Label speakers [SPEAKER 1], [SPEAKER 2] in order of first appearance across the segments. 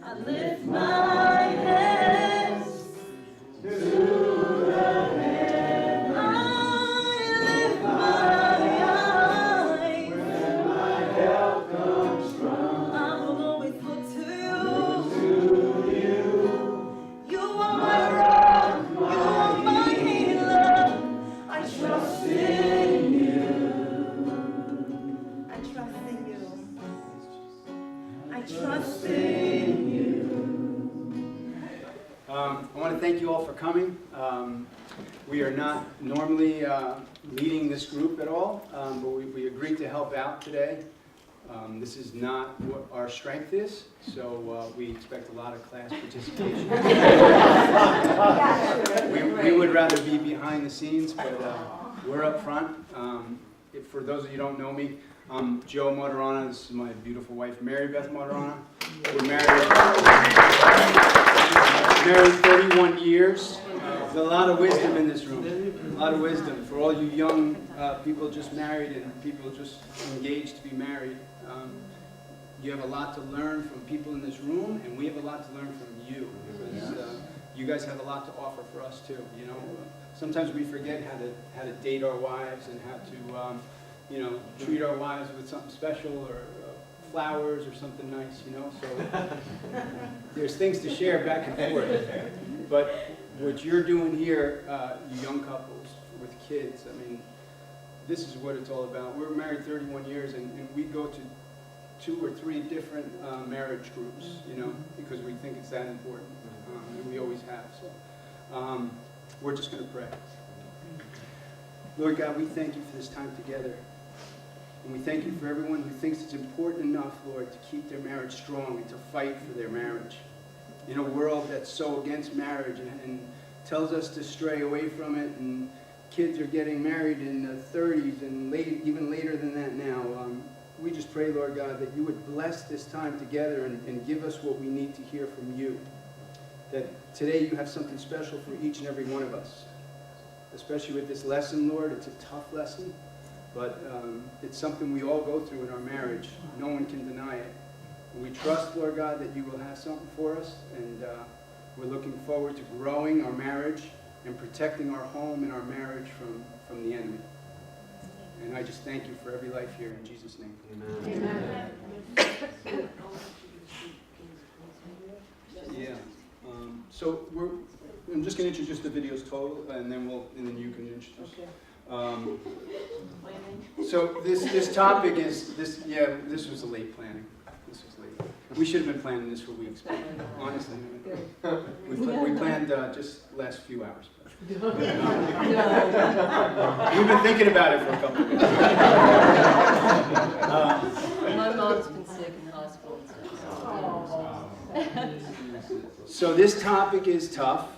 [SPEAKER 1] I lift my hands to the heavens. I lift my eyes where my help comes from. I will always look to you. You are my rock, you are my healer. I trust in you. I trust in you. I trust in you.
[SPEAKER 2] I want to thank you all for coming. We are not normally leading this group at all, but we agreed to help out today. This is not what our strength is, so we expect a lot of class participation. we would rather be behind the scenes, but we're up front. For those of you who don't know me, I'm Joe Martirana. This is my beautiful wife, Mary Beth Martirana. We're married 31 years. There's a lot of wisdom in this room. A lot of wisdom for all you young people just married and people just engaged to be married. You have a lot to learn from people in this room, and we have a lot to learn from you. Because you guys have a lot to offer for us too. You know, sometimes we forget how to date our wives and how to treat our wives with something special or flowers or something nice, you know, so there's things to share back and forth. But what you're doing here, you young couples with kids, I mean, this is what it's all about. We're married 31 years, and we go to 2 or 3 different marriage groups, you know, because we think it's that important, and we always have, so we're just going to pray. Lord God, we thank you for this time together. And we thank you for everyone who thinks it's important enough, Lord, to keep their marriage strong and to fight for their marriage. In a world that's so against marriage and tells us to stray away from it, and kids are getting married in the 30s and even later than that now, we just pray, Lord God, that you would bless this time together and give us what we need to hear from you. That today you have something special for each and every one of us. Especially with this lesson, Lord, it's a tough lesson. But it's something we all go through in our marriage. No one can deny it. And we trust, Lord God, that you will have something for us. And we're looking forward to growing our marriage and protecting our home and our marriage from the enemy. And I just thank you for every life here. In Jesus' name. Amen. Amen. Yeah. So I'm just going to introduce the videos total, and then you can introduce. Okay. So this topic is this. Yeah, this was a late planning. This was late. We should have been planning this for weeks, but honestly, we planned just last few hours. We've been thinking about it for a couple of weeks.
[SPEAKER 3] My mom's been sick in the hospital.
[SPEAKER 2] So this topic is tough.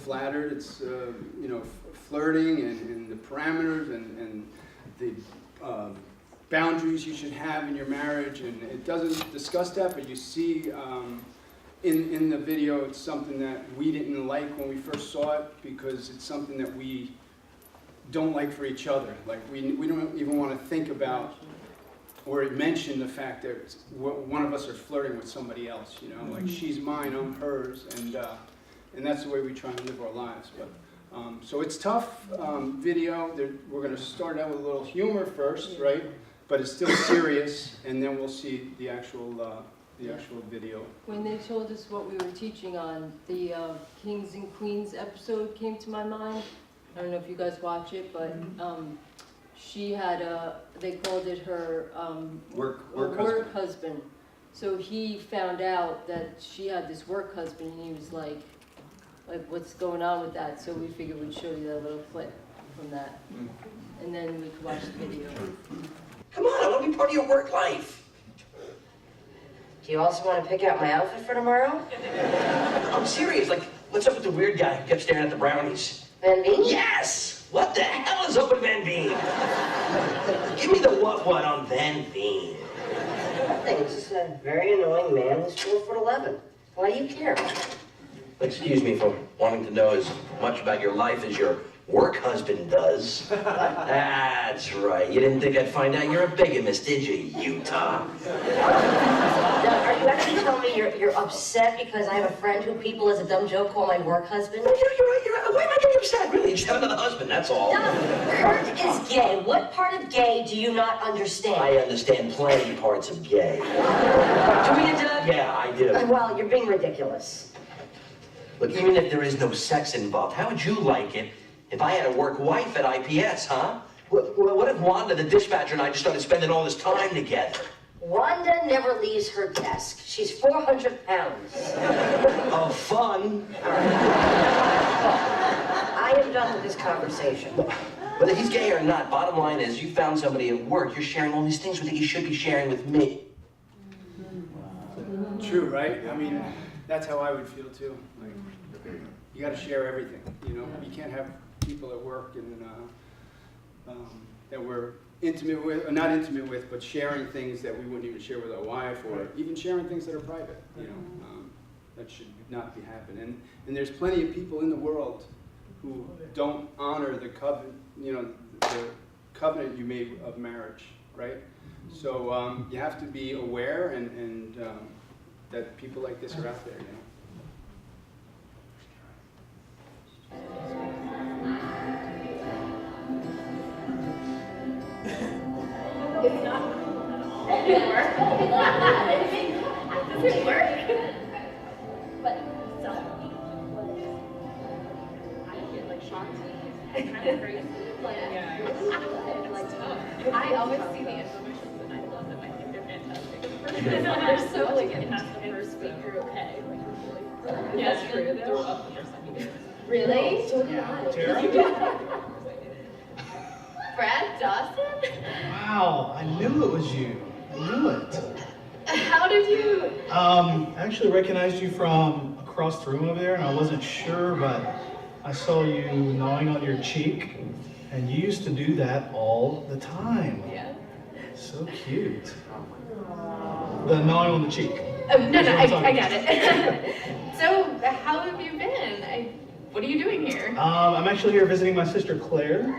[SPEAKER 2] Flattered. It's flirting and the parameters and the boundaries you should have in your marriage, and it doesn't discuss that, but you see in the video it's something that we didn't like when we first saw it, because it's something that we don't like for each other. Like we don't even want to think about or mention the fact that one of us are flirting with somebody else, you know, like she's mine, I'm hers, and that's the way we try and live our lives. But so it's tough video. We're going to start out with a little humor first, right? But it's still serious, and then we'll see the actual video.
[SPEAKER 3] When they told us what we were teaching on, the Kings and Queens episode came to my mind. I don't know if you guys watch it, but she had they called it her work husband. So he found out that she had this work husband, and he was like, what's going on with that? So we figured we'd show you that little clip from that. And then we could watch the video.
[SPEAKER 4] Come on, I want to be part of your work life.
[SPEAKER 5] Do you also want to pick out my outfit for tomorrow?
[SPEAKER 4] I'm serious. Like, what's up with the weird guy who kept staring at the brownies?
[SPEAKER 5] Van Bean?
[SPEAKER 4] Yes! What the hell is up with Van Bean? Give me the what on Van Bean.
[SPEAKER 5] Nothing. It's just a very annoying man who's 4'11". Why do you care?
[SPEAKER 4] Excuse me for wanting to know as much about your life as your work husband does. That's right. You didn't think I'd find out you're a bigamist, did you, Utah?
[SPEAKER 5] Now, are you actually telling me you're you're upset because I have a friend who people as a dumb joke call my work husband?
[SPEAKER 4] You're right. Why am I getting upset? Really, you just have another husband, that's all.
[SPEAKER 5] Kurt is gay. What part of gay do you not understand?
[SPEAKER 4] I understand plenty parts of gay.
[SPEAKER 5] Do you, Doug?
[SPEAKER 4] Yeah, I do.
[SPEAKER 5] Well, you're being ridiculous.
[SPEAKER 4] Look, even if there is no sex involved, how would you like it if I had a work wife at IPS, huh? What if Wanda, the dispatcher, and I just started spending all this time together?
[SPEAKER 5] Wanda never leaves her desk. She's 400 pounds.
[SPEAKER 4] Of fun.
[SPEAKER 5] I am done with this conversation.
[SPEAKER 4] Whether he's gay or not, bottom line is you found somebody at work, you're sharing all these things with that you should be sharing with me.
[SPEAKER 2] True, right? I mean, that's how I would feel too. Like, you got to share everything. You know, you can't have people at work and that we're intimate with, or not intimate with, but sharing things that we wouldn't even share with our wife, or even sharing things that are private. You know, that should not be happening. And there's plenty of people in the world who don't honor the covenant. You know, the covenant you made of marriage, right? So you have to be aware and that people like this are out there. You know.
[SPEAKER 1] It's not. It didn't work. Does it work? But so. I get like shocked. It's kind of crazy. Like, I always see the infomercials and I love them. I think they're fantastic. They're so like it has the first week you're okay. Like, yeah, that's true. Throw up the first time you do it. Really?
[SPEAKER 6] Yeah. Tara?
[SPEAKER 1] Brad Dawson?
[SPEAKER 6] Wow, I knew it was you. I knew it.
[SPEAKER 1] How did you?
[SPEAKER 6] I actually recognized you from across the room over there, and I wasn't sure, but I saw you gnawing on your cheek, and you used to do that all the time.
[SPEAKER 1] Yeah.
[SPEAKER 6] So cute. The gnawing on the cheek.
[SPEAKER 1] Oh, no,
[SPEAKER 6] That's what I'm
[SPEAKER 1] I
[SPEAKER 6] talking
[SPEAKER 1] got it. So, how have you been? What are you doing here?
[SPEAKER 6] I'm actually here visiting my sister Claire.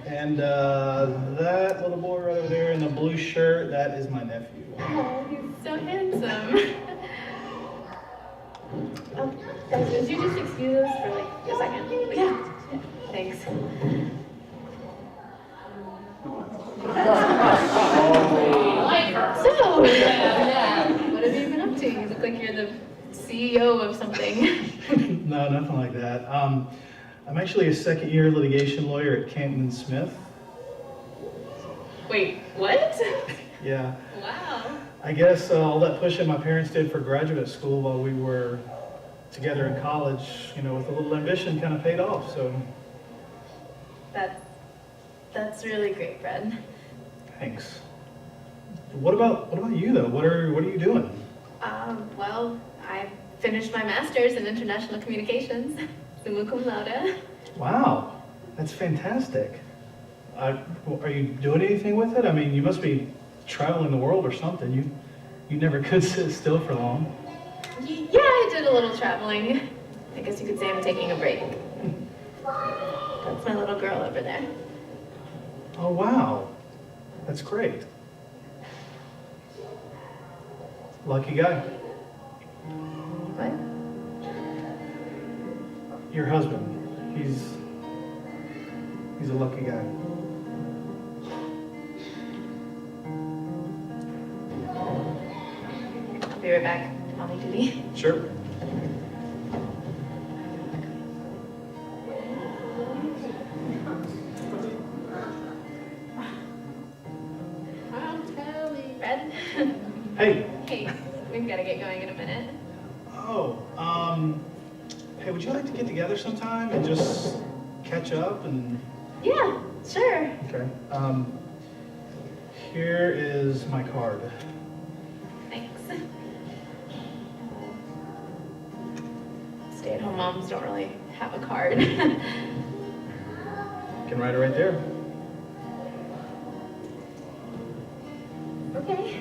[SPEAKER 6] And that little boy right over there in the blue shirt, that is my nephew.
[SPEAKER 1] Oh, he's so handsome. Guys, would you just excuse us for like a second? Yeah. Thanks. So, what have you been up to? You look like you're the CEO of something.
[SPEAKER 6] No, nothing like that. I'm actually a second-year litigation lawyer at Canton & Smith.
[SPEAKER 1] Wait, what?
[SPEAKER 6] Yeah.
[SPEAKER 1] Wow.
[SPEAKER 6] I guess all that pushing my parents did for graduate school while we were together in college, you know, with a little ambition kind of paid off, so.
[SPEAKER 1] That's really great, Fred.
[SPEAKER 6] Thanks. What about you though? What are you doing?
[SPEAKER 1] Well, I finished my master's in international communications, summa cum laude.
[SPEAKER 6] Wow, that's fantastic. Are you doing anything with it? I mean, you must be traveling the world or something. You never could sit still for long.
[SPEAKER 1] Yeah, I did a little traveling. I guess you could say I'm taking a break. That's my little girl over there.
[SPEAKER 6] Oh wow, that's great. Lucky guy.
[SPEAKER 1] What?
[SPEAKER 6] Your husband, he's a lucky guy.
[SPEAKER 1] I'll be right back. Mommy duty.
[SPEAKER 6] Sure.
[SPEAKER 1] Fred?
[SPEAKER 6] Hey.
[SPEAKER 1] Hey, we've got to get going in a minute.
[SPEAKER 6] Oh, hey, would you like to get together sometime and just catch up and?
[SPEAKER 1] Yeah, sure.
[SPEAKER 6] Okay. Here is my card.
[SPEAKER 1] Thanks. Stay-at-home moms don't really have a card.
[SPEAKER 6] You can write it right there.
[SPEAKER 1] Okay.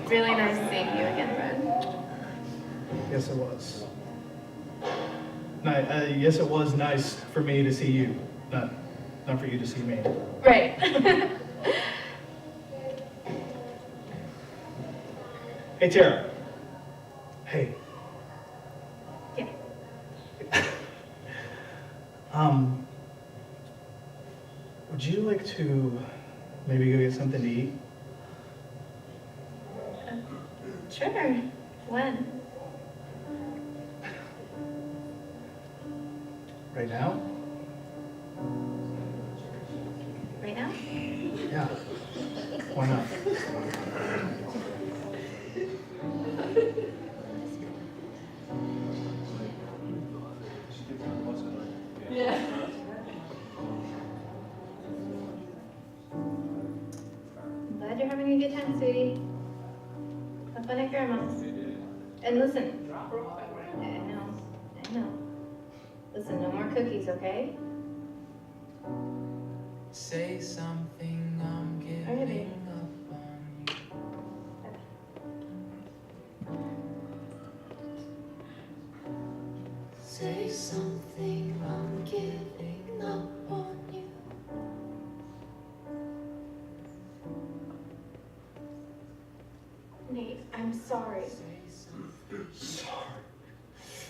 [SPEAKER 1] Really nice seeing you again, Fred.
[SPEAKER 6] Yes, it was. Yes, it was nice for me to see you, not for you to see me.
[SPEAKER 1] Right.
[SPEAKER 6] Hey, Tara. Hey.
[SPEAKER 1] Yeah.
[SPEAKER 6] Would you like to maybe go get something to eat?
[SPEAKER 1] Sure. When?
[SPEAKER 6] Right now?
[SPEAKER 1] Right now?
[SPEAKER 6] Yeah. Why not?
[SPEAKER 3] Yeah.
[SPEAKER 1] I'm glad you're having a good time, sweetie. Have fun at Grandma's. And listen. I know. Listen, no more cookies, okay?
[SPEAKER 7] Say something, I'm
[SPEAKER 1] Alright, baby.
[SPEAKER 7] giving up on you. Say something, I'm giving up on you.
[SPEAKER 1] Nate, I'm sorry.
[SPEAKER 8] Sorry.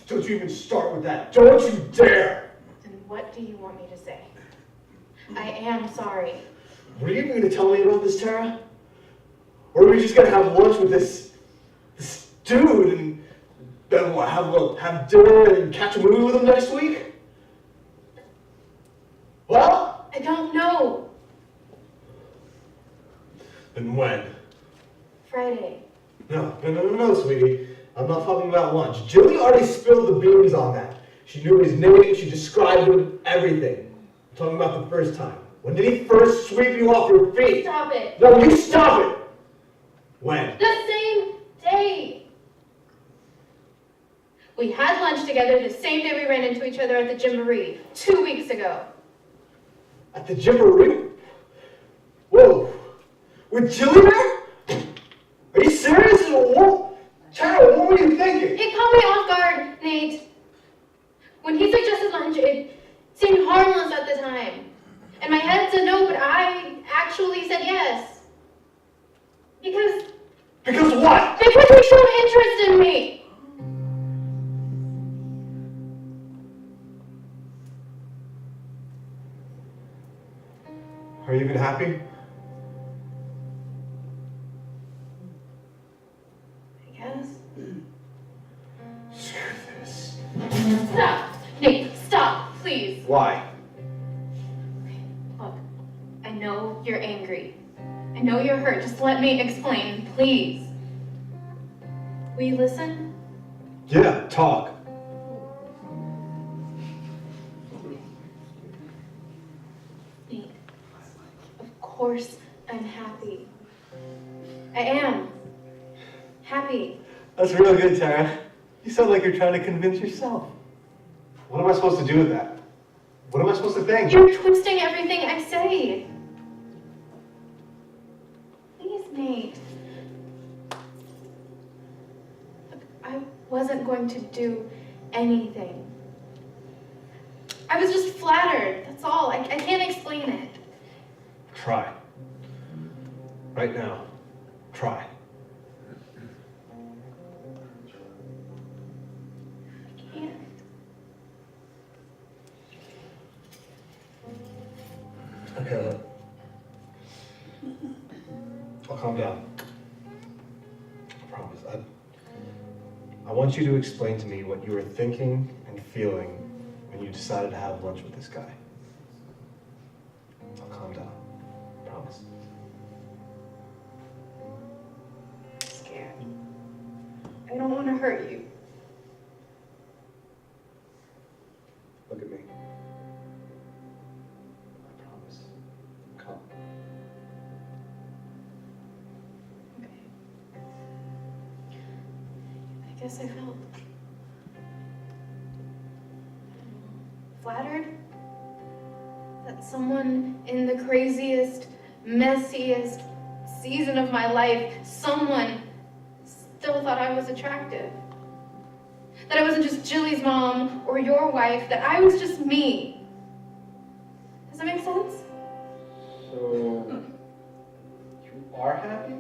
[SPEAKER 8] Don't you even start with that. Don't you dare!
[SPEAKER 1] And what do you want me to say? I am sorry.
[SPEAKER 8] What are you even going to tell me about this, Tara? Or are we just going to have lunch with this dude and then what, have dinner and catch a movie with him next week? Well?
[SPEAKER 1] I don't know.
[SPEAKER 8] Then when?
[SPEAKER 1] Friday.
[SPEAKER 8] No, sweetie. I'm not talking about lunch. Jilly already spilled the beans on that. She knew his name, she described him, everything. I'm talking about the first time. When did he first sweep you off your feet?
[SPEAKER 1] Stop it.
[SPEAKER 8] No, you stop it! When?
[SPEAKER 1] The same day. We had lunch together the same day we ran into each other at the Gymboree 2 weeks ago.
[SPEAKER 8] At the Gymboree? Whoa. With Jilly there? Are you serious? What? Tara, what were you thinking?
[SPEAKER 1] It caught me off guard, Nate. When he suggested lunch, it seemed harmless at the time. And my head said no, but I actually said yes. Because
[SPEAKER 8] Because what?
[SPEAKER 1] he showed interest in me.
[SPEAKER 8] Are you even happy?
[SPEAKER 1] I guess.
[SPEAKER 8] Screw this.
[SPEAKER 1] Stop. Nate, stop, please.
[SPEAKER 8] Why?
[SPEAKER 1] Look, I know you're angry. I know you're hurt. Just let me explain, please. Will you listen?
[SPEAKER 8] Yeah, talk.
[SPEAKER 1] Nate, of course I'm happy. I am. Happy.
[SPEAKER 8] That's real good, Tara. You sound like you're trying to convince yourself. What am I supposed to do with that? What am I supposed to think?
[SPEAKER 1] You're twisting everything I say. Please, Nate. Look, I wasn't going to do anything. I was just flattered, that's all. I can't explain it.
[SPEAKER 8] Try. Right now. Try.
[SPEAKER 1] I can't.
[SPEAKER 8] Okay, look. I'll calm down. I promise. I want you to explain to me what you were thinking and feeling when you decided to have lunch with this guy. I'll calm down. I promise.
[SPEAKER 1] I'm scared. I don't want to hurt you.
[SPEAKER 8] Look at me. I promise. Come.
[SPEAKER 1] Okay. I guess I felt flattered that someone in the craziest, messiest season of my life, someone still thought I was attractive. That I wasn't just Jilly's mom or your wife, that I was just me. Does that make sense?
[SPEAKER 8] So, you are happy?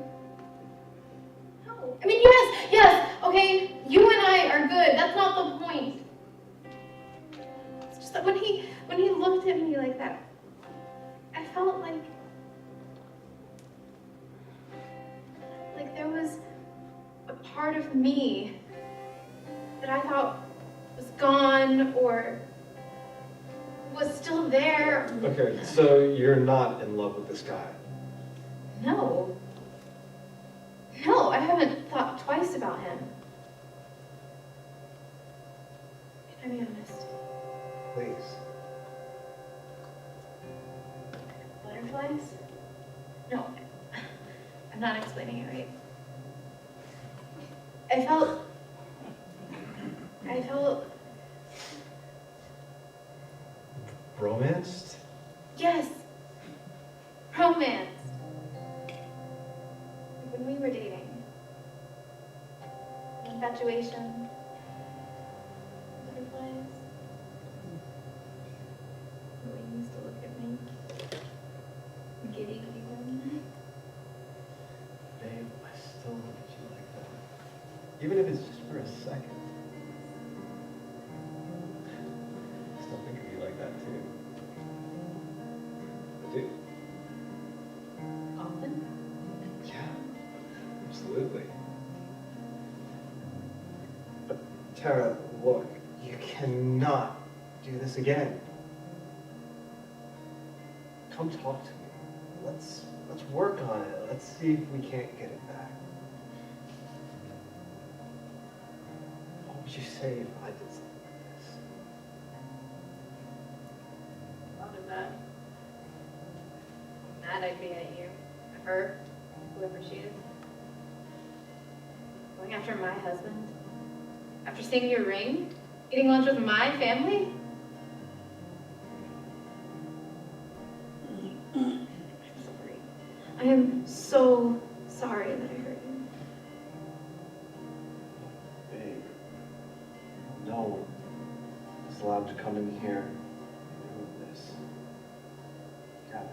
[SPEAKER 1] No. I mean, yes, okay, you and I are good. That's not the point. It's just that when he looked at me like that, I felt like there was a part of me that I thought was gone or was still there.
[SPEAKER 8] Okay, so you're not in love with this guy?
[SPEAKER 1] No. No, I haven't thought twice about him. Can I be honest?
[SPEAKER 8] Please.
[SPEAKER 1] Butterflies? No, I'm not explaining it right. I felt
[SPEAKER 8] Romanced?
[SPEAKER 1] yes, romance. When we were dating, infatuation, butterflies. The way you used to look at me, giddy even.
[SPEAKER 8] Babe, I still look at you like that. Even if it's just for a second. I still think of you like that too. I do.
[SPEAKER 1] Often?
[SPEAKER 8] Yeah, absolutely. But Tara, look, you cannot do this again. Come talk to me. Let's work on it. Let's see if we can't get it back. What would you say if I did something like this?
[SPEAKER 1] Thought of that. How mad I'd be at you, at her, whoever she is. Going after my husband? After seeing your ring? Eating lunch with my family? I'm sorry. I am so sorry that I hurt you.
[SPEAKER 8] Babe, no one is allowed to come in here and ruin this. Got it?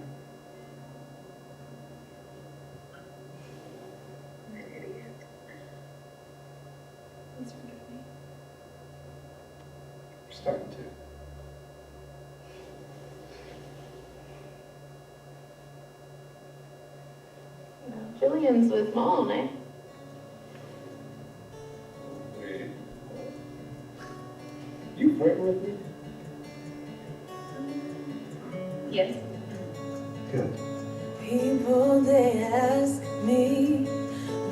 [SPEAKER 1] You're an idiot. Please forgive me.
[SPEAKER 8] We're starting to.
[SPEAKER 1] Jillian's with Mom, eh?
[SPEAKER 8] Wait. You flirting with me?
[SPEAKER 1] Yes.
[SPEAKER 8] Good.
[SPEAKER 7] People, they ask me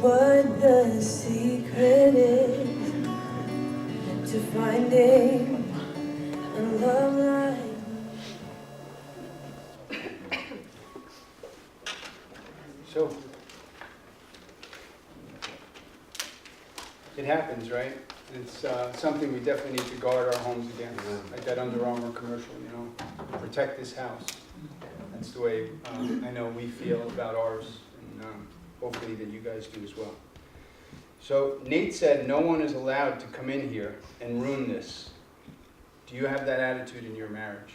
[SPEAKER 7] what the secret is to finding a love like
[SPEAKER 2] So, it happens, right? It's something we definitely need to guard our homes against, like that Under Armour commercial, you know, protect this house. That's the way I know we feel about ours, and hopefully that you guys do as well. So Nate said no one is allowed to come in here and ruin this. Do you have that attitude in your marriage?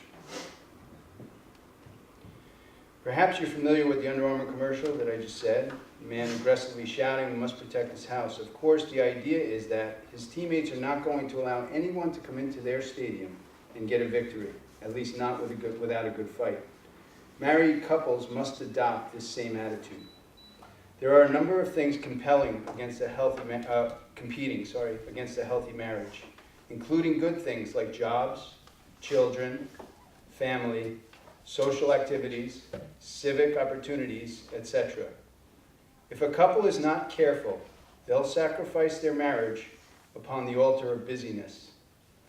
[SPEAKER 2] Perhaps you're familiar with the Under Armour commercial that I just said. The man aggressively shouting, "We must protect his house." Of course, the idea is that his teammates are not going to allow anyone to come into their stadium and get a victory, at least not without a good fight. Married couples must adopt this same attitude. There are a number of things competing against a healthy marriage, including good things like jobs, children, family, social activities, civic opportunities, etc. If a couple is not careful, they'll sacrifice their marriage upon the altar of busyness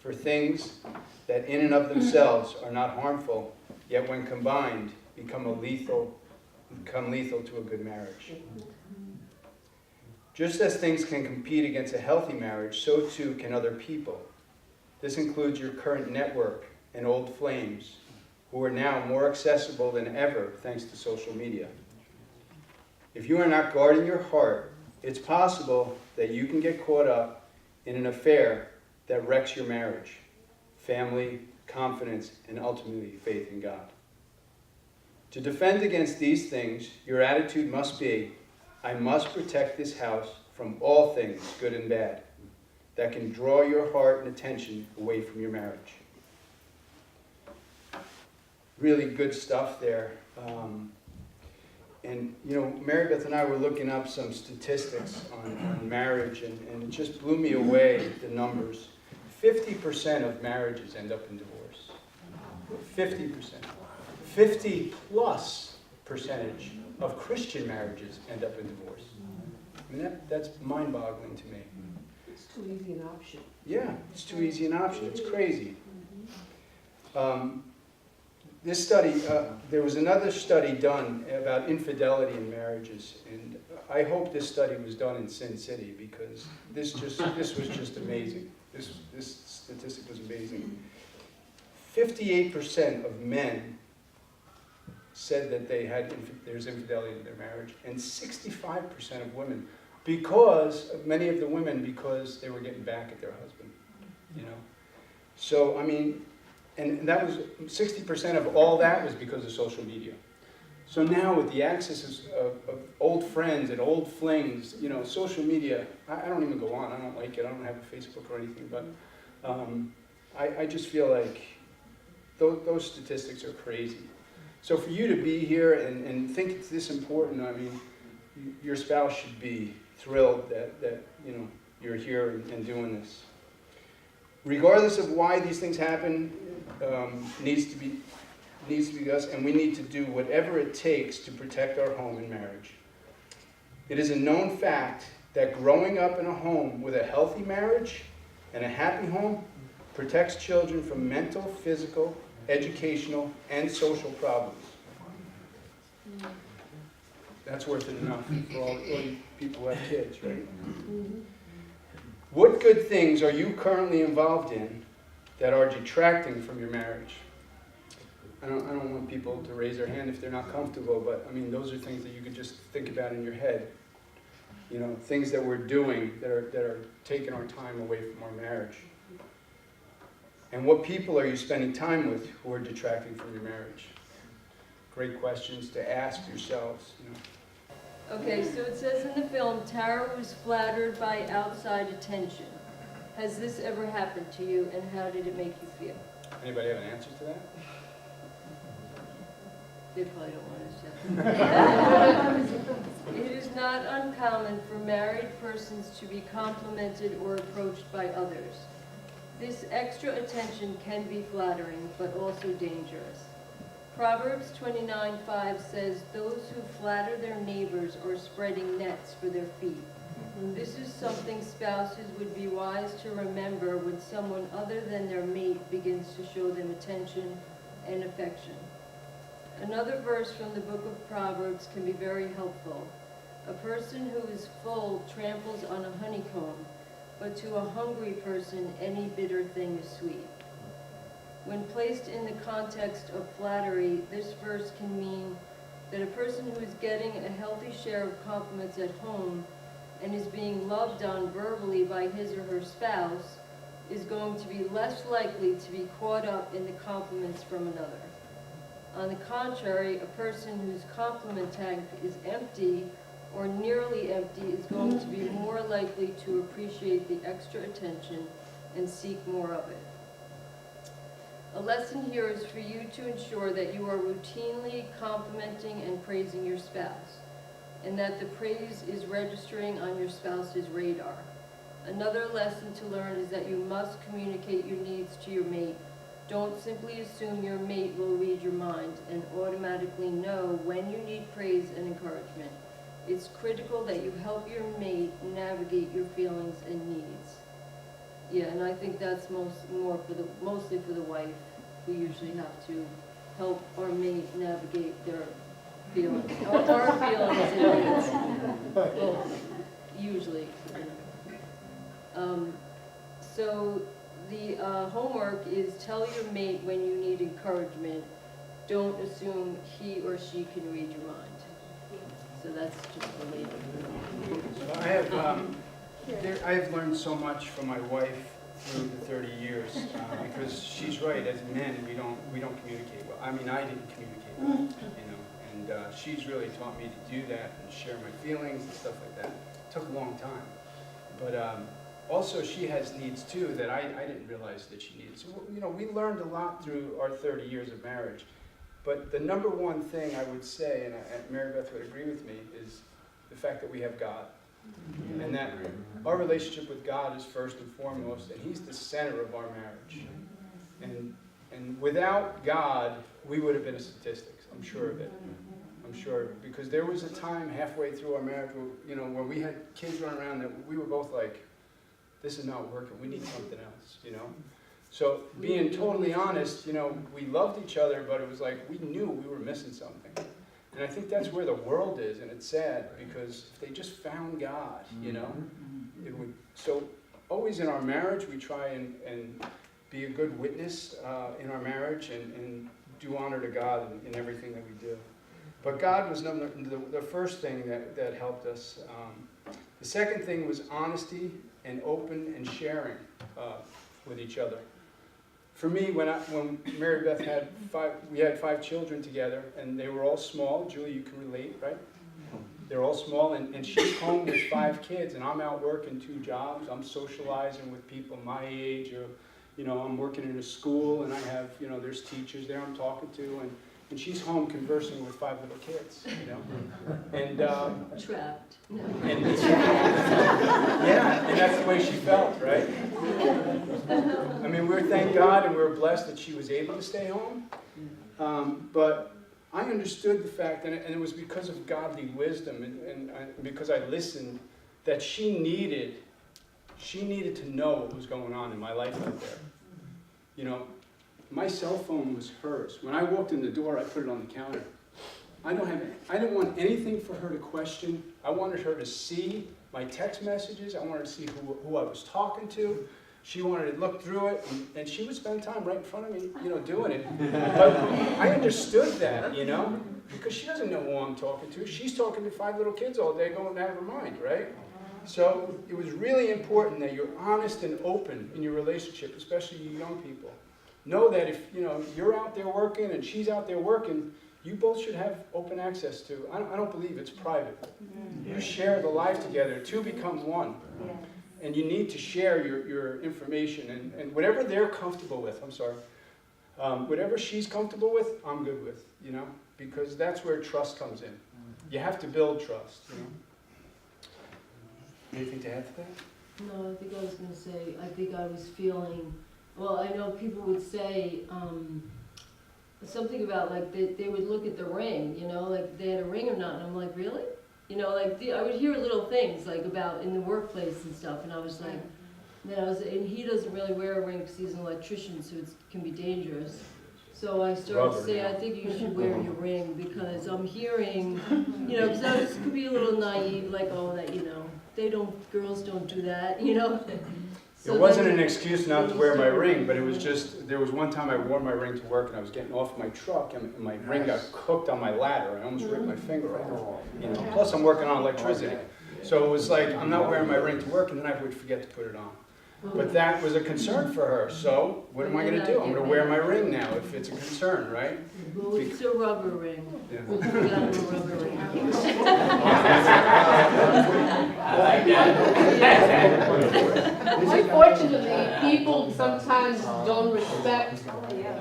[SPEAKER 2] for things that in and of themselves are not harmful, yet when combined become lethal to a good marriage. Just as things can compete against a healthy marriage, so too can other people. This includes your current network and old flames, who are now more accessible than ever thanks to social media. If you are not guarding your heart, it's possible that you can get caught up in an affair that wrecks your marriage, family, confidence, and ultimately faith in God. To defend against these things, your attitude must be, I must protect this house from all things, good and bad, that can draw your heart and attention away from your marriage. Really good stuff there. And you know, Mary Beth and I were looking up some statistics on marriage, and it just blew me away, the numbers. 50% of marriages end up in divorce. 50%. 50+ percentage of Christian marriages end up in divorce. I mean, that's mind-boggling to me.
[SPEAKER 9] It's too easy an option.
[SPEAKER 2] Yeah, it's too easy an option. It's crazy. This study, there was another study done about infidelity in marriages, and I hope this study was done in Sin City, because this was just amazing. This statistic was amazing. 58% of men said that there's infidelity in their marriage, and 65% of women, because many of the women, because they were getting back at their husband, you know. So I mean, and that was 60% of all that was because of social media. So now with the access of old friends and old flings, you know, social media, I don't even go on. I don't like it. I don't have a Facebook or anything, but I just feel like those statistics are crazy. So for you to be here and think it's this important, I mean, your spouse should be thrilled that you know, you're here and doing this. Regardless of why these things happen, needs to be us, and we need to do whatever it takes to protect our home and marriage. It is a known fact that growing up in a home with a healthy marriage and a happy home protects children from mental, physical, educational, and social problems. That's worth it enough for all you people who have kids, right? What good things are you currently involved in that are detracting from your marriage? I don't want people to raise their hand if they're not comfortable, but I mean, those are things that you could just think about in your head. You know, things that we're doing that are taking our time away from our marriage. And what people are you spending time with who are detracting from your marriage? Great questions to ask yourselves, you know.
[SPEAKER 3] Okay, so it says in the film, Tara was flattered by outside attention. Has this ever happened to you, and how did it make you feel?
[SPEAKER 2] Anybody have an answer to that?
[SPEAKER 3] They probably don't want to say. It is not uncommon for married persons to be complimented or approached by others. This extra attention can be flattering, but also dangerous. Proverbs 29:5 says, "Those who flatter their neighbors are spreading nets for their feet." This is something spouses would be wise to remember when someone other than their mate begins to show them attention and affection. Another verse from the book of Proverbs can be very helpful. A person who is full tramples on a honeycomb, but to a hungry person any bitter thing is sweet. When placed in the context of flattery, this verse can mean that a person who is getting a healthy share of compliments at home and is being loved on verbally by his or her spouse is going to be less likely to be caught up in the compliments from another. On the contrary, a person whose compliment tank is empty or nearly empty is going to be more likely to appreciate the extra attention and seek more of it. A lesson here is for you to ensure that you are routinely complimenting and praising your spouse, and that the praise is registering on your spouse's radar. Another lesson to learn is that you must communicate your needs to your mate. Don't simply assume your mate will read your mind and automatically know when you need praise and encouragement. It's critical that you help your mate navigate your feelings and needs. Yeah, and I think that's mostly for the wife. We usually have to help our mate navigate their feelings, our feelings and needs. Well, usually. So the homework is tell your mate when you need encouragement. Don't assume he or she can read your mind. So that's just related.
[SPEAKER 2] So I have learned so much from my wife through the 30 years, because she's right. As men, we don't communicate well. I mean, I didn't communicate well, you know. And she's really taught me to do that and share my feelings and stuff like that. It took a long time, but also she has needs too that I didn't realize that she needed. So you know, we learned a lot through our 30 years of marriage. But the number one thing I would say, and Mary Beth would agree with me, is the fact that we have God. And that our relationship with God is first and foremost, and He's the center of our marriage. And without God, we would have been a statistics, I'm sure of it. I'm sure of it. Because there was a time halfway through our marriage where, you know, where we had kids running around that we were both like, this is not working, we need something else, you know? So being totally honest, you know, we loved each other, but it was like we knew we were missing something. And I think that's where the world is, and it's sad because if they just found God, you know, it would. So always in our marriage, we try and be a good witness in our marriage and do honor to God in everything that we do. But God was the first thing that helped us. The second thing was honesty and open and sharing with each other. For me, when Mary Beth had we had 5 children together, and they were all small. Julie, you can relate, right? They're all small, and she's home with 5 kids, and I'm out working 2 jobs. I'm socializing with people my age, or, you know, I'm working in a school, and I have, you know, there's teachers there I'm talking to, and she's home conversing with 5 little kids, you know, and
[SPEAKER 3] Trapped. No.
[SPEAKER 2] and yeah, and that's the way she felt, right? I mean, thank God, and we're blessed that she was able to stay home. But I understood the fact, and it was because of godly wisdom, and because I listened, that she needed to know what was going on in my life out there. You know, my cell phone was hers. When I walked in the door, I put it on the counter. I didn't want anything for her to question. I wanted her to see my text messages. I wanted to see who I was talking to. She wanted to look through it, and she would spend time right in front of me, you know, doing it. But I understood that, you know, because she doesn't know who I'm talking to. She's talking to 5 little kids all day going out of her mind, right? So it was really important that you're honest and open in your relationship, especially you young people. Know that if, you know, you're out there working and she's out there working, you both should have open access to. I don't believe it's private. You share the life together. 2 become 1. And you need to share your information. And whatever they're comfortable with, whatever she's comfortable with, I'm good with, you know, because that's where trust comes in. You have to build trust, you know. Anything to add to that?
[SPEAKER 3] No, I think I was going to say, I think I was feeling, well, I know people would say something about, like, they would look at the ring, you know, like, they had a ring or not, and I'm like, really? You know, like, I would hear little things, like, about in the workplace and stuff, and I was like, and he doesn't really wear a ring because he's an electrician, so it can be dangerous. So I started to say, I think you should wear your ring, because I'm hearing, you know, because I could be a little naive, like, oh, that, you know, girls don't do that, you know?
[SPEAKER 2] It wasn't an excuse not to wear my ring, but it was just, there was one time I wore my ring to work and I was getting off my truck and my ring got hooked on my ladder. I almost ripped my finger off. You know, plus I'm working on electricity. So it was like, I'm not wearing my ring to work, and then I would forget to put it on. But that was a concern for her, so what am I going to do? I'm going to wear my ring now if it's a concern, right?
[SPEAKER 3] Well, it's a rubber ring.
[SPEAKER 2] Yeah.
[SPEAKER 3] We'll put it on a rubber ring.
[SPEAKER 9] Unfortunately, people sometimes don't respect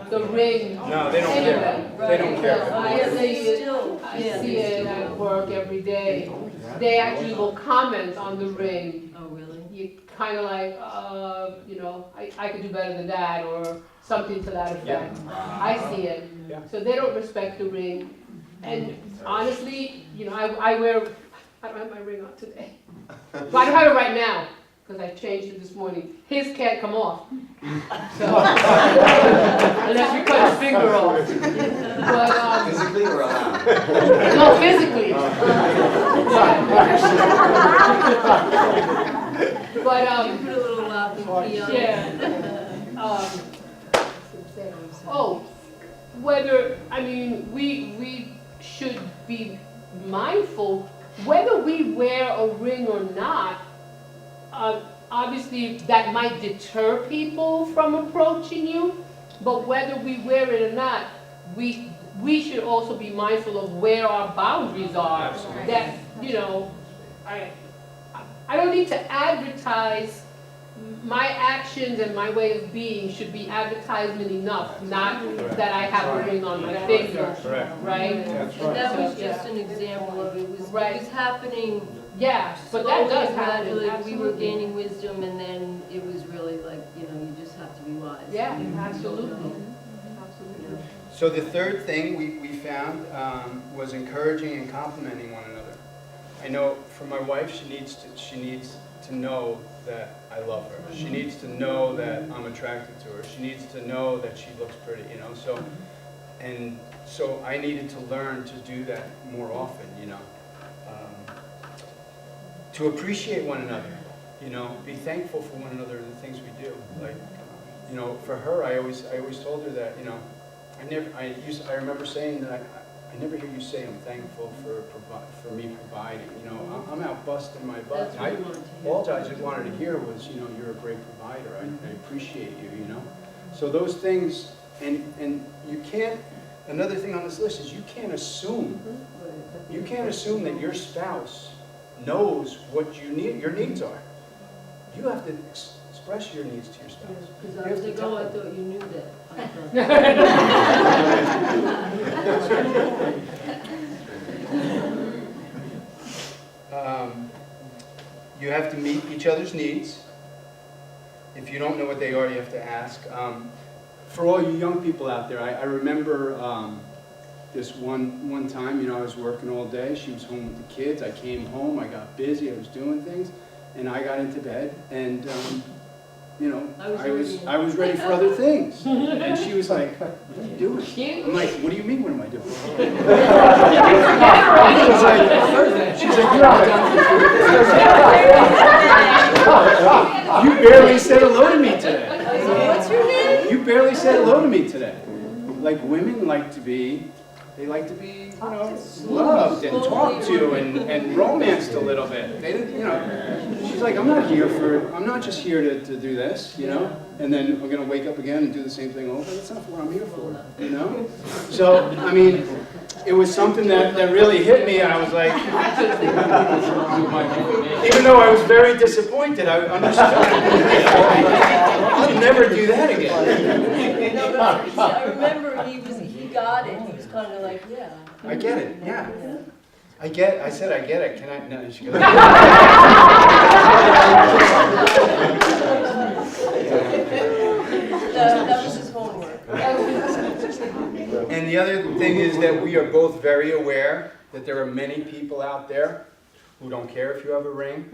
[SPEAKER 9] the ring.
[SPEAKER 2] No, they don't
[SPEAKER 9] anyway.
[SPEAKER 2] care. They don't care.
[SPEAKER 9] I see it at work every day. They actually will comment on the ring.
[SPEAKER 3] Oh, really?
[SPEAKER 9] You kind of like, you know, I could do better than that, or something to that effect. I see it.
[SPEAKER 2] Yeah.
[SPEAKER 9] So they don't respect the ring. And honestly, you know, I don't have my ring on today. But I don't have it right now, because I changed it this morning. His can't come off. So, unless we cut his finger off. But,
[SPEAKER 4] Physically or allowed?
[SPEAKER 9] no, physically. But,
[SPEAKER 3] You put a little laughing key on it.
[SPEAKER 9] yeah. Oh, whether, I mean, we should be mindful, whether we wear a ring or not, obviously that might deter people from approaching you, but whether we wear it or not, we should also be mindful of where our boundaries are.
[SPEAKER 2] Absolutely.
[SPEAKER 9] That, you know, I don't need to advertise. My actions and my way of being should be advertisement enough, not that I have a ring on my finger,
[SPEAKER 2] Correct.
[SPEAKER 9] right?
[SPEAKER 2] That's
[SPEAKER 3] And that was
[SPEAKER 9] So,
[SPEAKER 3] just an example of it. It was happening
[SPEAKER 9] Yeah, but that
[SPEAKER 3] slowly,
[SPEAKER 9] does happen,
[SPEAKER 3] gradually. We were
[SPEAKER 9] absolutely.
[SPEAKER 3] gaining wisdom, and then it was really like, you know, you just have to be wise.
[SPEAKER 9] Yeah, absolutely, absolutely.
[SPEAKER 2] So the third thing we found was encouraging and complimenting one another. I know for my wife, she needs to know that I love her. She needs to know that I'm attracted to her. She needs to know that she looks pretty, you know. So I needed to learn to do that more often, you know. To appreciate one another, you know, be thankful for one another and the things we do. Like, you know, for her, I always told her that, you know, I remember saying that I never hear you say I'm thankful for me providing. You know, I'm out busting my butt.
[SPEAKER 3] That's what you wanted to hear.
[SPEAKER 2] All I just wanted to hear was, you know, you're a great provider. I appreciate you, you know. So those things, and you can't, another thing on this list is you can't assume that your spouse knows what your needs are. You have to express your needs to your spouse.
[SPEAKER 3] Because
[SPEAKER 2] You
[SPEAKER 3] I
[SPEAKER 2] have
[SPEAKER 3] was
[SPEAKER 2] to
[SPEAKER 3] like,
[SPEAKER 2] tell
[SPEAKER 3] oh, I
[SPEAKER 2] them.
[SPEAKER 3] thought you knew that.
[SPEAKER 2] You have to meet each other's needs. If you don't know what they are, you have to ask. For all you young people out there, I remember this one time, you know, I was working all day. She was home with the kids. I came home. I got busy. I was doing things, and I got into bed, and you know, I was ready for other things. And she was like, "What are you doing?" I'm like, "What do you mean? What am I doing?" She's like, "You barely said hello to me today.
[SPEAKER 3] What's your name?
[SPEAKER 2] You barely said hello to me today." Like, women like to be, you know, loved and talked to and romanced a little bit. They didn't, you know, she's like, I'm not just here to do this, you know, and then we're gonna wake up again and do the same thing over. That's not what I'm here for, you know? So, I mean, it was something that really hit me, and I was like, even though I was very disappointed, I understood. I'll never do that again.
[SPEAKER 3] No, but I remember he got it. He was kind of like, yeah.
[SPEAKER 2] I get it, yeah. I said I get it. Can I? No, she goes.
[SPEAKER 3] That was his homework.
[SPEAKER 2] And the other thing is that we are both very aware that there are many people out there who don't care if you have a ring,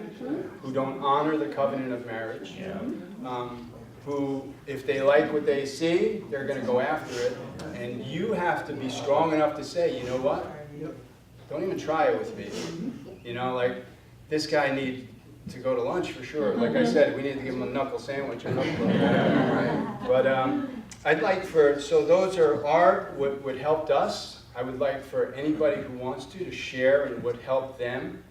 [SPEAKER 2] who don't honor the covenant of marriage, who, if they like what they see, they're going to go after it. And you have to be strong enough to say, you know what? Don't even try it with me. You know, like, this guy needs to go to lunch for sure. Like I said, we need to give him a knuckle sandwich or something like that, right? But I'd like so those are what helped us. I would like for anybody who wants to share in what helped them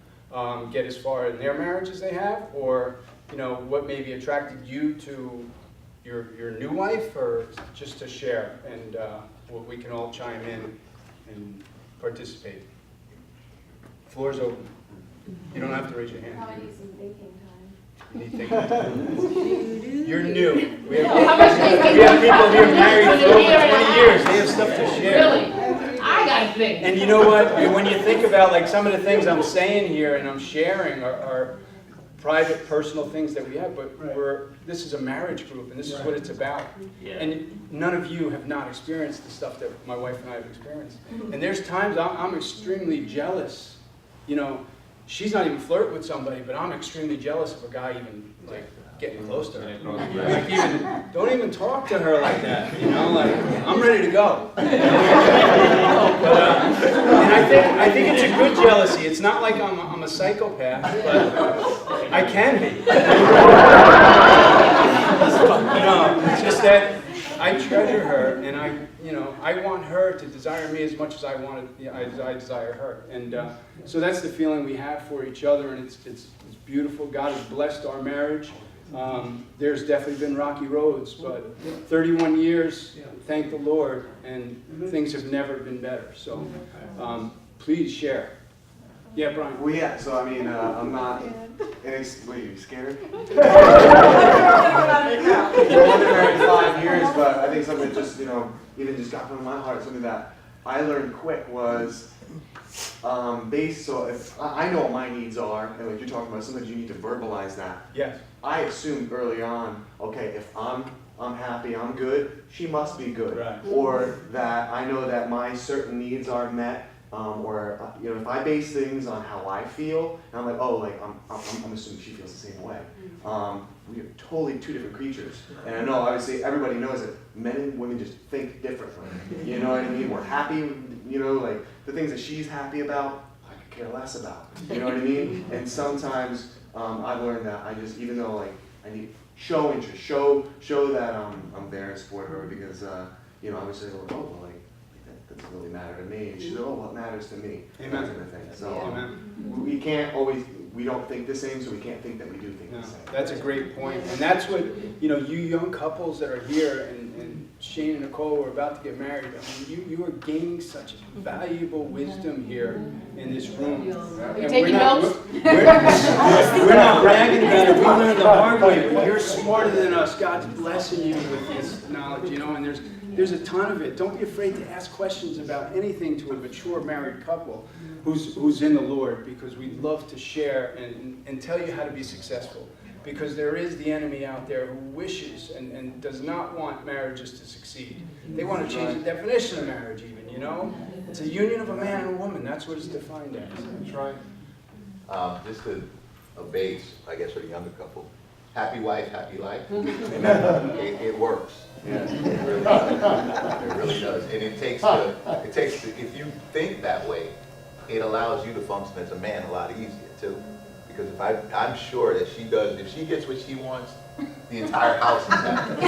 [SPEAKER 2] get as far in their marriage as they have, or, you know, what maybe attracted you to your new wife, or just to share, and we can all chime in and participate. Floor's open. You don't have to raise your hand.
[SPEAKER 1] Probably need some thinking time.
[SPEAKER 2] You need thinking time. You're new. We have
[SPEAKER 9] How much thinking
[SPEAKER 2] people here married
[SPEAKER 9] time?
[SPEAKER 2] for over 20 years. They have stuff to share.
[SPEAKER 9] Really? I gotta think.
[SPEAKER 2] And you know what? When you think about, like, some of the things I'm saying here and I'm sharing are private, personal things that we have, but this is a marriage group, and this is what it's about. And none of you have not experienced the stuff that my wife and I have experienced. And there's times I'm extremely jealous. You know, she's not even flirting with somebody, but I'm extremely jealous of a guy even, like, getting close to her. Like, don't even talk to her like that, you know, like, I'm ready to go. But, and I think it's a good jealousy. It's not like I'm a psychopath, but I can be. No, it's just that I treasure her, and I want her to desire me as much as I desire her. And so that's the feeling we have for each other, and it's beautiful. God has blessed our marriage. There's definitely been rocky roads, but 31 years, thank the Lord, and things have never been better. So please share. Yeah, Brian.
[SPEAKER 10] Well, yeah, so I mean, I'm not, wait, are you scared? I've only been married 5 years, but I think something that just, even just got from my heart, something that I learned quick was, so if I know what my needs are, and like you're talking about, sometimes you need to verbalize that.
[SPEAKER 2] Yes.
[SPEAKER 10] I assumed early on, okay, if I'm happy, I'm good, she must be good.
[SPEAKER 2] Right.
[SPEAKER 10] Or that I know that my certain needs are met, or if I base things on how I feel, and I'm like, oh, like I'm assuming she feels the same way. We are totally two different creatures, and I know obviously everybody knows that men and women just think differently. You know what I mean? We're happy, like the things that she's happy about, I could care less about. You know what I mean? And sometimes I've learned that I just, even though like I need show interest, show that I'm there and support her, because I would say, oh, well, like that doesn't really matter to me. And she's like, oh, what matters to me?
[SPEAKER 2] Amen.
[SPEAKER 10] That kind of thing. So we can't always, we don't think the same, so we can't think that we do think the same.
[SPEAKER 2] That's a great point, and that's what you young couples that are here, and Shane and Nicole are about to get married. I mean, you are gaining such valuable wisdom here in this room.
[SPEAKER 9] Are you taking notes?
[SPEAKER 2] We're not bragging about it. We learned the hard way, but you're smarter than us. God's blessing you with this knowledge, and there's a ton of it. Don't be afraid to ask questions about anything to a mature married couple who's in the Lord, because we'd love to share and tell you how to be successful. Because there is the enemy out there who wishes and does not want marriages to succeed. They want to change the definition of marriage even, It's a union of a man and a woman. That's what it's defined as. That's right.
[SPEAKER 11] Just a base, I guess, for the younger couple. Happy wife, happy life. It works. Yeah. It really does. It really does. And it takes if you think that way, it allows you to function as a man a lot easier too. Because I'm sure that if she gets what she wants, the entire house is happy.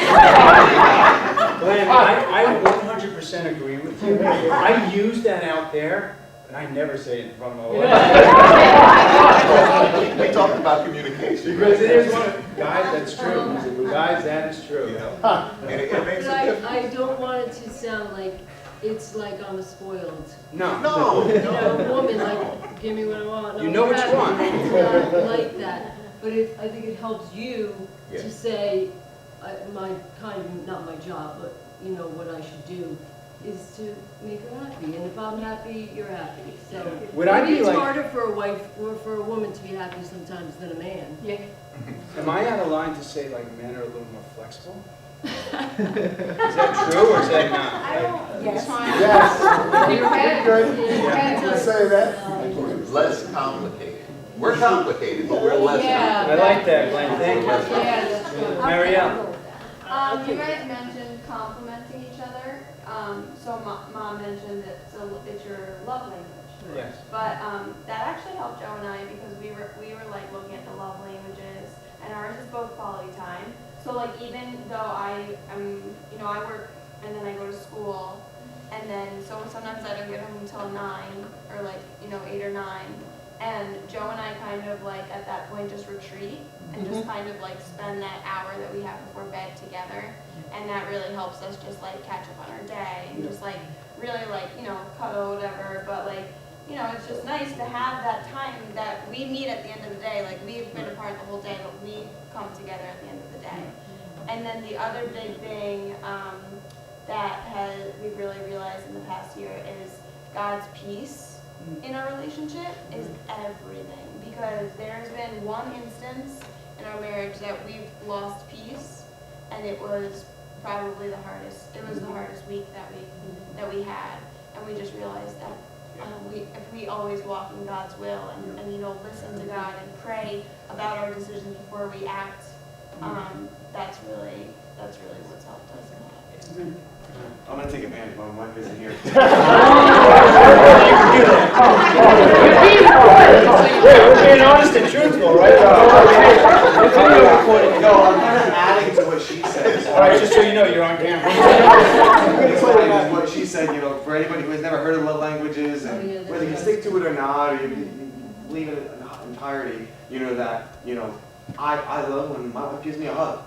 [SPEAKER 2] Glenn, I 100% agree with you. I use that out there, but I never say it in front of my wife.
[SPEAKER 11] We talked about communication.
[SPEAKER 2] Because it is guys, that's true. Guys, that is true.
[SPEAKER 11] And it makes a difference.
[SPEAKER 3] I don't want it to sound like it's like I'm a spoiled.
[SPEAKER 2] No.
[SPEAKER 3] Woman, like, give me what I want.
[SPEAKER 2] You know what you want.
[SPEAKER 3] It's not like that. But I think it helps you to say, not my job, but what I should do is to make her happy. And if I'm happy, you're happy. So maybe it's harder for a wife or for a woman to be happy sometimes than a man.
[SPEAKER 9] Yeah.
[SPEAKER 2] Am I out of line to say like men are a little more flexible? Is that true or is that not?
[SPEAKER 9] Yes.
[SPEAKER 11] Yes.
[SPEAKER 9] Good.
[SPEAKER 11] You can say that. Less complicated. We're complicated, but we're less complicated.
[SPEAKER 2] I like that, Glenn. Thank you.
[SPEAKER 9] Yeah, that's good.
[SPEAKER 2] Marielle.
[SPEAKER 12] You guys mentioned complimenting each other. So Mom mentioned that it's your love language.
[SPEAKER 2] Yes.
[SPEAKER 12] But that actually helped Joe and I, because we were like looking at the love languages, and ours is both quality time. So like even though I work and then I go to school, and then so sometimes I don't get home until 9 or 8 or 9, and Joe and I kind of like at that point just retreat and just kind of like spend that hour that we have before bed together, and that really helps us just like catch up on our day and just like really like cuddle whatever, but like it's just nice to have that time that we meet at the end of the day. Like we've been apart the whole day, but we come together at the end of the day. And then the other big thing that we've really realized in the past year is God's peace in our relationship is everything. Because there's been one instance in our marriage that we've lost peace, and it was probably the hardest. It was the hardest week that we had, and we just realized that if we always walk in God's will and listen to God and pray about our decisions before we act, that's really what's helped us.
[SPEAKER 10] I'm going to take advantage while my wife isn't here.
[SPEAKER 2] We're being honest and truthful, right?
[SPEAKER 10] No, I'm kind of adding to what she said.
[SPEAKER 2] All right, just so you know, you're on camera.
[SPEAKER 10] What she said, for anybody who has never heard of love languages, and whether you stick to it or not, or you leave it in entirety, that, I love when my wife gives me a hug.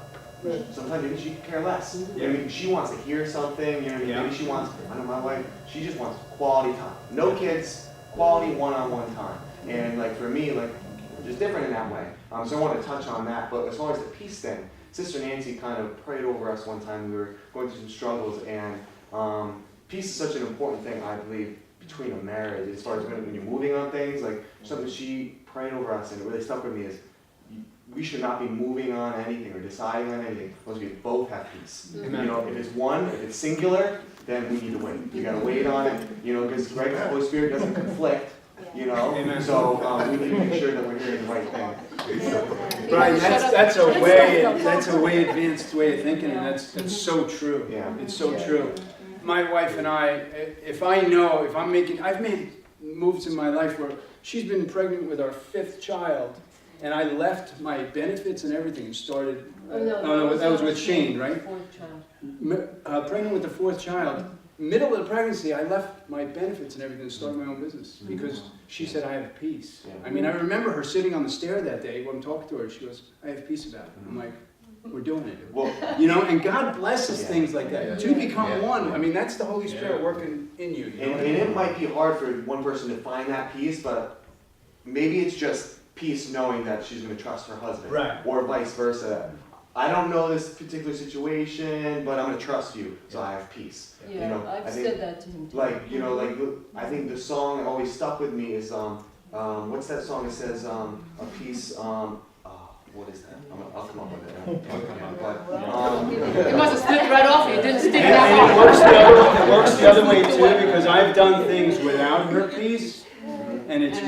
[SPEAKER 10] Sometimes maybe she could care less. You know what I mean? She wants to hear something, you know what I mean?
[SPEAKER 2] Yeah.
[SPEAKER 10] Maybe she wants, I know my wife, she just wants quality time. No kids, quality one-on-one time. And like for me, like, we're just different in that way. So I want to touch on that. But as far as the peace thing, Sister Nancy kind of prayed over us one time. We were going through some struggles, and peace is such an important thing, I believe, between a marriage. As far as when you're moving on things, like something she prayed over us, and it really stuck with me is, we should not be moving on anything or deciding on anything unless we both have peace.
[SPEAKER 2] Amen.
[SPEAKER 10] You know, if it's one, if it's singular, then we need to wait. You gotta wait on it, you know, because the Holy Spirit doesn't conflict, you know.
[SPEAKER 2] Amen.
[SPEAKER 10] So we need to make sure that we're hearing the right thing.
[SPEAKER 2] Right, that's a way advanced way of thinking, and that's so true.
[SPEAKER 10] Yeah.
[SPEAKER 2] It's so true. My wife and I, I've made moves in my life where she's been pregnant with our 5th child, and I left my benefits and everything and started. No, that was with Shane, right?
[SPEAKER 3] 4th child.
[SPEAKER 2] Pregnant with the 4th child. Middle of the pregnancy, I left my benefits and everything and started my own business because she said, I have peace.
[SPEAKER 10] Yeah.
[SPEAKER 2] I mean, I remember her sitting on the stair that day when I'm talking to her. She goes, I have peace about it. I'm like, we're doing it.
[SPEAKER 10] Well,
[SPEAKER 2] You know, and God blesses things like that.
[SPEAKER 11] Yeah.
[SPEAKER 2] To become
[SPEAKER 11] Yeah.
[SPEAKER 2] one. I mean, that's the Holy Spirit
[SPEAKER 11] Yeah.
[SPEAKER 2] working in you. You know
[SPEAKER 10] and,
[SPEAKER 2] what I
[SPEAKER 10] and
[SPEAKER 2] mean?
[SPEAKER 10] it might be hard for one person to find that peace, but maybe it's just peace knowing that she's going to trust her husband.
[SPEAKER 2] Right.
[SPEAKER 10] Or vice versa. I don't know this particular situation, but I'm going to trust you, so I have peace.
[SPEAKER 3] Yeah,
[SPEAKER 10] You know,
[SPEAKER 3] I've
[SPEAKER 10] I think,
[SPEAKER 3] said that to him too.
[SPEAKER 10] like, you know, like, I think the song that always stuck with me is, what's that song that says, a peace, what is that? I'll come up with it. But,
[SPEAKER 9] It must have slipped right off you, it didn't stick
[SPEAKER 2] And
[SPEAKER 9] that
[SPEAKER 2] it
[SPEAKER 9] hard.
[SPEAKER 2] works the other way too, because I've done things without her peace, and it's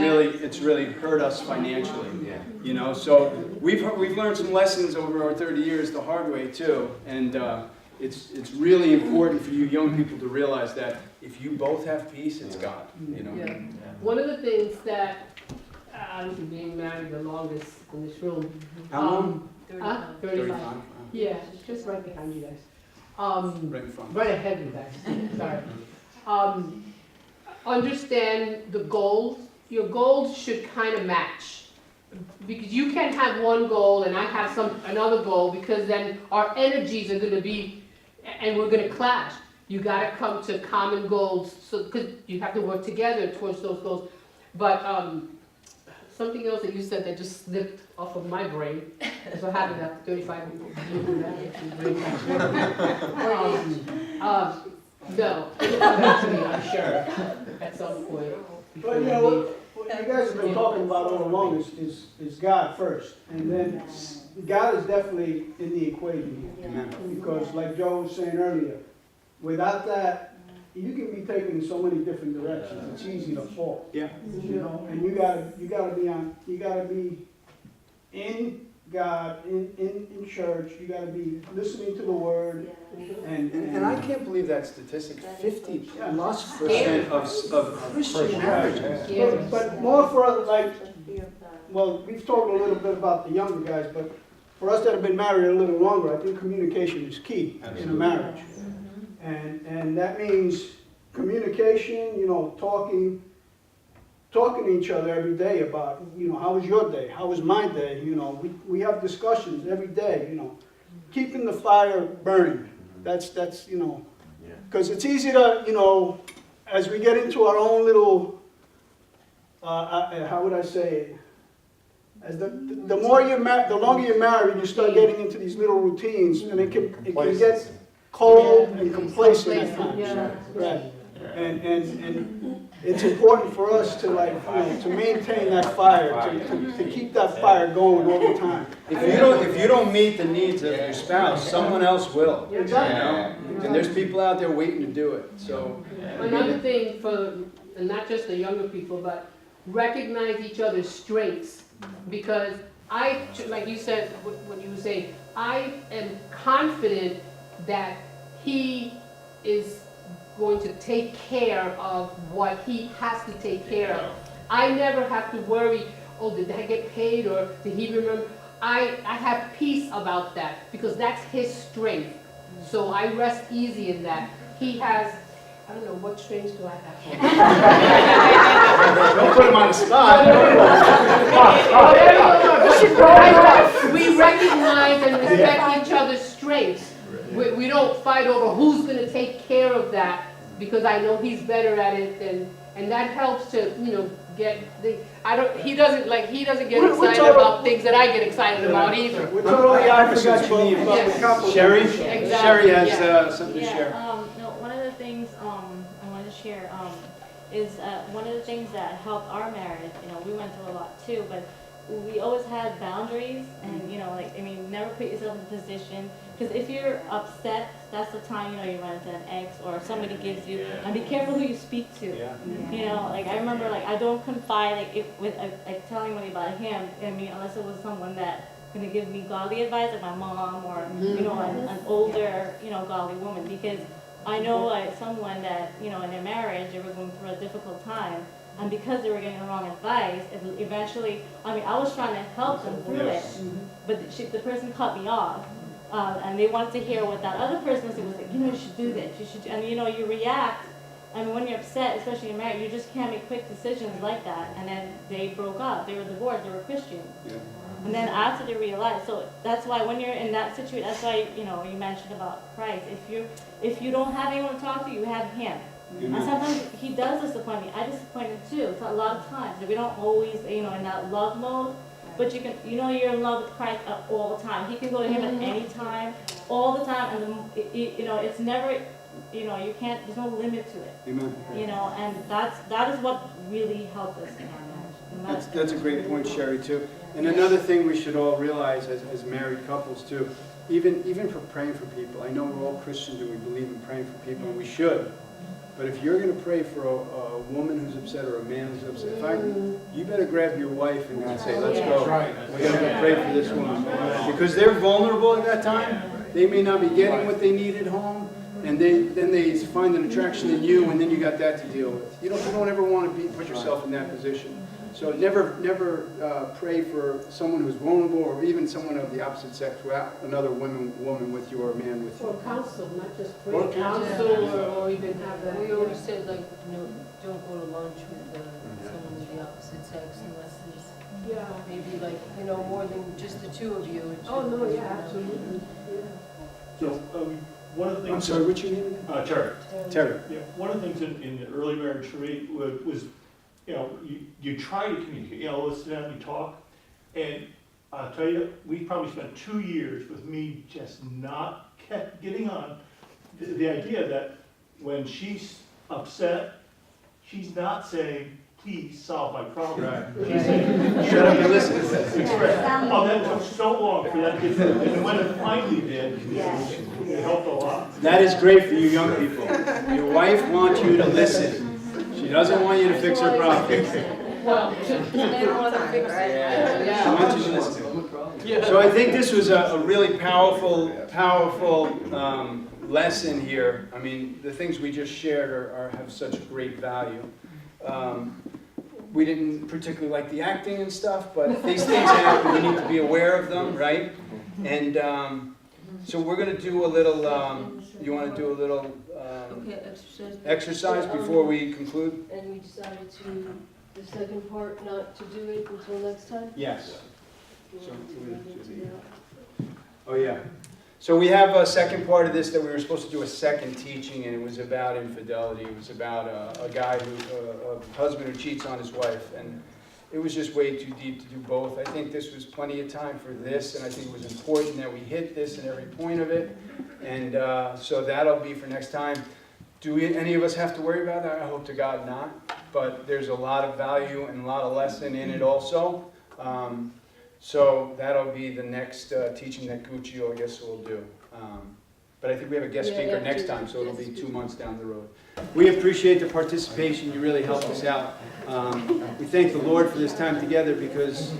[SPEAKER 2] really hurt us financially.
[SPEAKER 10] yeah.
[SPEAKER 2] You know, so we've learned some lessons over our 30 years the hard way too, and it's really important for you young people to realize that if you both have peace, it's God. You know.
[SPEAKER 3] Yeah.
[SPEAKER 9] One of the things that, I'm being married the longest in this room.
[SPEAKER 2] How long?
[SPEAKER 9] 35.
[SPEAKER 2] 35.
[SPEAKER 9] Yeah, just right behind you guys.
[SPEAKER 2] Right in front.
[SPEAKER 9] Right ahead of you guys, sorry. Understand the goals. Your goals should kind of match. Because you can have one goal and I have another goal, because then our energies are gonna be, and we're gonna clash. You gotta come to common goals, so, because you have to work together towards those goals. But something else that you said that just slipped off of my brain, that's what happened after 35 people. No, it'll come back to me, I'm sure, at some point.
[SPEAKER 13] But you know, what you guys have been talking about all along is God first. And then God is definitely in the equation here. Because like Joe was saying earlier, without that, you can be taken in so many different directions. It's easy to fall.
[SPEAKER 2] Yeah.
[SPEAKER 13] You know, and you gotta be in God, in church, you gotta be listening to the word.
[SPEAKER 2] And I can't believe that statistic, 50+% of Christian marriages.
[SPEAKER 13] But more for us, like, well, we've talked a little bit about the younger guys, but for us that have been married a little longer, I think communication is key in a marriage. And that means communication, you know, talking to each other every day about, you know, how was your day? How was my day? You know, we have discussions every day, you know, keeping the fire burning. That's you know, because it's easy to, you know, as we get into our own little, how would I say it? As the more the longer you're married, you start getting into these little routines, and it can get cold and complacent at times.
[SPEAKER 9] Yeah.
[SPEAKER 13] Right. And it's important for us to, like, you know, to maintain that fire, to keep that fire going all the time.
[SPEAKER 2] If you don't meet the needs of your spouse, someone else will. You
[SPEAKER 13] Exactly.
[SPEAKER 2] know? And there's people out there waiting to do it. So
[SPEAKER 9] Another thing for, and not just the younger people, but recognize each other's strengths. Because like you said, what you were saying, I am confident that he is going to take care of what he has to take care of. I never have to worry, oh, did that get paid, or did he remember? I have peace about that, because that's his strength. So I rest easy in that. He has, I don't know, what strengths do I have?
[SPEAKER 2] don't put him on the spot.
[SPEAKER 9] we recognize and respect each other's strengths. We don't fight over who's gonna take care of that, because I know he's better at it than, and that helps to, get the, he doesn't get
[SPEAKER 13] We're
[SPEAKER 9] excited
[SPEAKER 13] total-
[SPEAKER 9] about things that I get excited about either.
[SPEAKER 13] We're totally opposite about
[SPEAKER 9] Yes.
[SPEAKER 13] the couple.
[SPEAKER 2] Sherry?
[SPEAKER 9] Exactly,
[SPEAKER 2] Sherry has
[SPEAKER 9] yeah.
[SPEAKER 2] something to share.
[SPEAKER 14] No, one of the things I wanted to share is one of the things that helped our marriage. We went through a lot too, but we always had boundaries, and never put yourself in a position, because if you're upset, that's the time you run into an ex or somebody gives you, and be careful who you speak to. I remember I don't confide with telling anybody about him. Unless it was someone that gonna give me godly advice, like my mom or an older godly woman, because I know someone that in their marriage they were going through a difficult time, and because they were getting the wrong advice, eventually I was trying to help them through it, but the person cut me off, and they wanted to hear what that other person was like. You should do this. You should, and you react. And when you're upset, especially in marriage, you just can't make quick decisions like that. And then they broke up. They were divorced. They were Christians. Yeah. And then after they realized, so that's why when you're in that situation, that's why you mentioned about Christ. If you don't have anyone to talk to, you have Him. And sometimes He does disappoint me. I disappoint Him too. It's a lot of times. We don't always, in that love mode. But you can, you're in love with Christ all the time. He can go to Him at any time, all the time, and it's never, you can't. There's no limit to it.
[SPEAKER 2] Amen.
[SPEAKER 14] And that is what really helped us in our marriage.
[SPEAKER 2] That's a great point, Sherry, too. And another thing we should all realize as married couples too, even for praying for people. I know we're all Christians and we believe in praying for people, and we should. But if you're going to pray for a woman who's upset or a man who's upset, you better grab your wife and say, let's go. We're going to pray for this woman. Because they're vulnerable at that time. They may not be getting what they need at home. And then they find an attraction in you, and then you got that to deal with. You don't ever want to put yourself in that position. So never pray for someone who's vulnerable, or even someone of the opposite sex, without another woman with you or a man with you.
[SPEAKER 9] Or counsel, not just pray.
[SPEAKER 2] Or
[SPEAKER 9] Counsel, or even have that.
[SPEAKER 3] We always said don't go to lunch with someone of the opposite sex unless there's maybe more than just the two of you.
[SPEAKER 9] Oh no, yeah, absolutely.
[SPEAKER 15] So one of the things.
[SPEAKER 2] I'm sorry, what's your name again?
[SPEAKER 15] Terry.
[SPEAKER 2] Terry.
[SPEAKER 15] Yeah, one of the things in the early marriage for me was you try to communicate, let's sit down and talk. And I'll tell you, we probably spent 2 years with me just not getting on the idea that when she's upset, she's not saying, please solve my problem.
[SPEAKER 2] Right.
[SPEAKER 15] She's saying,
[SPEAKER 2] shut up and listen.
[SPEAKER 15] Oh, that took so long for that to get through. And when it finally did, it helped a lot.
[SPEAKER 2] That is great for you young people. Your wife wants you to listen. She doesn't want you to fix her problems.
[SPEAKER 9] Well,
[SPEAKER 2] She wants you to listen. So I think this was a really powerful lesson here. I mean, the things we just shared have such great value. We didn't particularly like the acting and stuff, but these things happen. We need to be aware of them, right? And so we're going to do a little, you want to do a little exercise before we conclude?
[SPEAKER 3] And we decided the second part, not to do it until next time?
[SPEAKER 2] Yes. Oh, yeah. So we have a second part of this that we were supposed to do a second teaching, and it was about infidelity. It was about a guy a husband who cheats on his wife, and it was just way too deep to do both. I think this was plenty of time for this, and I think it was important that we hit this in every point of it, and so that'll be for next time. Do any of us have to worry about that? I hope to God not, but there's a lot of value and a lot of lesson in it also. So that'll be the next teaching that Guccio, I guess, will do. But I think we have a guest speaker next time, so it'll be 2 months down the road. We appreciate the participation. You really helped us out. We thank the Lord for this time together, because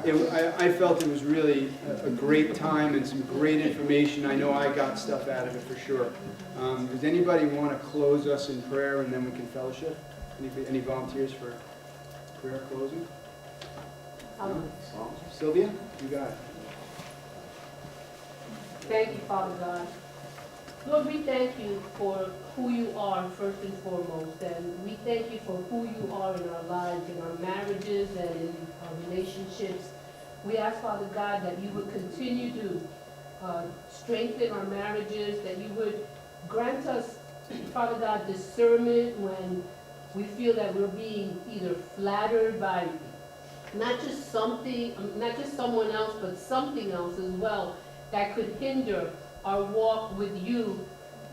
[SPEAKER 2] I felt it was really a great time and some great information. I know I got stuff out of it for sure. Does anybody want to close us in prayer, and then we can fellowship? Any volunteers for prayer closing? Sylvia, you got it.
[SPEAKER 9] Thank you, Father God. Lord, we thank you for who you are first and foremost, and we thank you for who you are in our lives, in our marriages, and in our relationships. We ask, Father God, that you would continue to strengthen our marriages, that you would grant us, Father God, discernment when we feel that we're being either flattered by not just something, not just someone else, but something else as well that could hinder our walk with you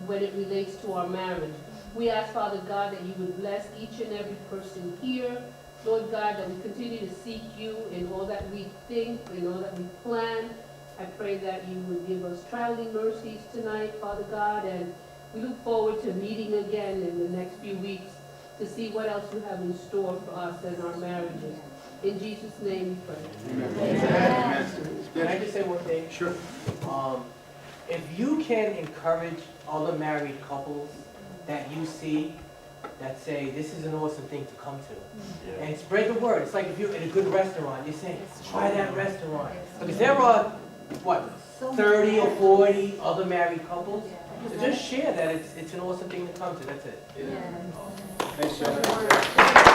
[SPEAKER 9] when it relates to our marriage. We ask, Father God, that you would bless each and every person here. Lord God, that we continue to seek you in all that we think, in all that we plan. I pray that you would give us traveling mercies tonight, Father God, and we look forward to meeting again in the next few weeks to see what else you have in store for us and our marriages. In Jesus' name we pray.
[SPEAKER 2] Amen.
[SPEAKER 16] Can I just say one thing?
[SPEAKER 2] Sure.
[SPEAKER 16] If you can encourage other married couples that you see that say, this is an awesome thing to come to, and spread the word. It's like if you're at a good restaurant, you're saying, try that restaurant. Because there are, what, 30 or 40 other married couples? So just share that it's an awesome thing to come to, that's it.
[SPEAKER 2] Thanks, Joe.